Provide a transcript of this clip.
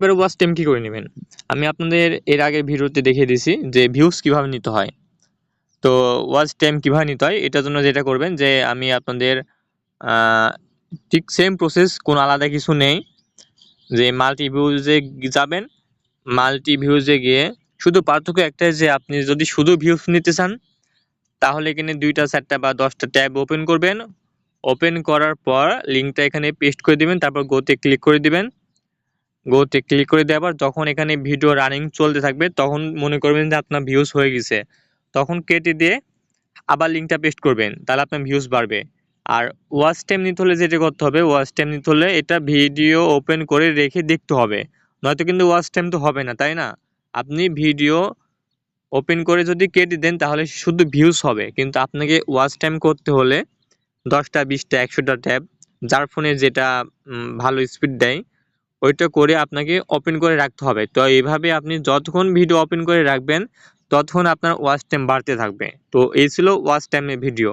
এবার watch time কি করে নেবেন, আমি আপনাদের এর আগে ভিডিওতে দেখিয়ে দিয়েছি যে ভিউজ কিভাবে নিতে হয়। তো ওয়াচ টাইম কিভাবে নিতে হয় এটার জন্য যেটা করবেন যে আমি আপনাদের ঠিক সেম প্রসেস, কোনো আলাদা কিছু নেই। যে মাল্টি ভিউজে যাবেন, মাল্টি ভিউজে গিয়ে শুধু পার্থক্য একটাই যে আপনি যদি শুধু ভিউজ নিতে চান তাহলে এখানে 2টা 4টা বা 10টা ট্যাব ওপেন করবেন। ওপেন করার পর লিঙ্কটা এখানে পেস্ট করে দিবেন, তারপর গোতে ক্লিক করে দিবেন। গোতে ক্লিক করে দেওয়ার পর যখন এখানে ভিডিও রানিং চলতে থাকবে তখন মনে করবেন যে আপনার ভিউজ হয়ে গেছে, তখন কেটে দিয়ে আবার লিঙ্কটা পেস্ট করবেন, তাহলে আপনার ভিউজ বাড়বে। আর ওয়াচ টাইম নিতে হলে যেটা করতে হবে, ওয়াচ টাইম নিতে হলে এটা ভিডিও ওপেন করে রেখে দেখতে হবে, নয়তো কিন্তু ওয়াচ টাইম তো হবে না, তাই না? আপনি ভিডিও ওপেন করে যদি কেটে দেন তাহলে শুধু ভিউজ হবে, কিন্তু আপনাকে ওয়াচ টাইম করতে হলে 10টা 20টা 100টা ট্যাব, যার ফোনে যেটা ভালো স্পিড দেয় ওইটা করে আপনাকে ওপেন করে রাখতে হবে। তো এইভাবে আপনি যতক্ষণ ভিডিও ওপেন করে রাখবেন ততক্ষণ আপনার ওয়াচ টাইম বাড়তে থাকবে। তো এই ছিল ওয়াচ টাইমের ভিডিও।